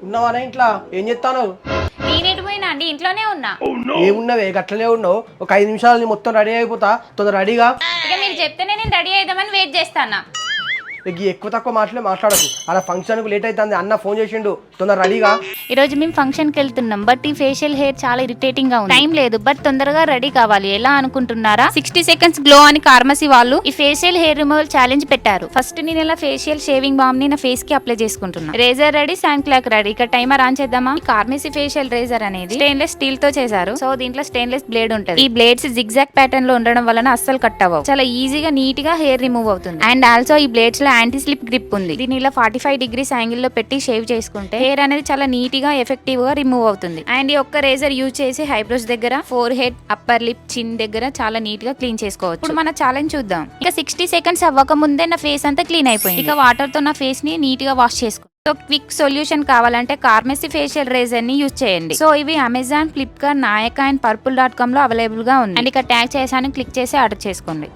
ఉన్నావానే ఇంట్లో ఏం చెప్తాను? నేనేటి పోయినా అండి, ఇంట్లోనే ఉన్నా. ఏమున్నావే గట్లనే ఉన్నావు? ఒక 5 నిమిషాలు మొత్తం రెడీ అయిపోతా, తొందర రెడీగా. ఇక మీరు చెప్తేనే నేను రెడీ అయిదామని వెయిట్ చేస్తానా. ఎక్కువ తక్కువ మాట్లాడకు. అలా ఫంక్షన్కు లేట్ అవుతుంది, అన్న ఫోన్ చేసిండు, తొందర రెడీగా. ఈ రోజు మేము ఫంక్షన్ కి వెళ్తున్నాం, బట్ ఈ ఫేషియల్ హెయిర్ చాలా ఇరిటేటింగ్ గా ఉంది. టైం లేదు, బట్ తొందరగా రెడీ కావాలి. ఎలా అనుకుంటున్నారా? 60 సెకండ్స్ గ్లో అని ఫార్మసీ వాళ్ళు ఈ ఫేషియల్ హెయిర్ రిమూవల్ ఛాలెంజ్ పెట్టారు. ఫస్ట్ నేను ఇలా ఫేషియల్ షేవింగ్ బామ్ ని నా ఫేస్ కి అప్లై చేసుకుంటున్నా. Razor ready, sand clock ready. ఇక టైమర్ ఆన్ చేద్దామా? ఈ ఫార్మసీ ఫేషియల్ రేజర్ అనేది స్టెయిన్లెస్ స్టీల్ తో చేశారు. సో దీంట్లో స్టెయిన్లెస్ బ్లేడ్ ఉంటుంది. ఈ బ్లేడ్స్ జిగ్జాగ్ ప్యాటర్న్ లో ఉండడం వలన అస్సలు కట్ అవ్వవు. చాలా ఈజీగా నీట్ గా హెయిర్ రిమూవ్ అవుతుంది. అండ్ ఆల్సో ఈ బ్లేడ్స్ లో యాంటీ స్లిప్ గ్రిప్ ఉంది. దీని ఇలా 45 డిగ్రీస్ యాంగిల్ లో పెట్టి షేవ్ చేసుకుంటే హెయిర్ అనేది చాలా నీట్ గా ఎఫెక్టివ్ గా రిమూవ్ అవుతుంది. అండ్ ఈ ఒక్క రేజర్ యూజ్ చేసి హైబ్రోస్ దగ్గర, ఫోర్ హెడ్, అప్పర్ లిప్, చిన్ దగ్గర చాలా నీట్ గా క్లీన్ చేసుకోవచ్చు. ఇప్పుడు మన ఛాలెంజ్ చూద్దాం. ఇక 60 సెకండ్స్ అవ్వక ముందే నా ఫేస్ అంతా క్లీన్ అయిపోయింది. ఇక వాటర్ తో నా ఫేస్ ని నీట్ గా వాష్ చేసుకో. సో క్విక్ సొల్యూషన్ కావాలంటే ఫార్మసీ ఫేషియల్ రేజర్ ని యూజ్ చేయండి. సో ఇవి Amazon, Flipkart, Nayaka and purple.com లో అవైలబుల్ గా ఉంది. అండ్ ఇక ట్యాగ్ చేసాను, క్లిక్ చేసి ఆర్డర్ చేసుకోండి.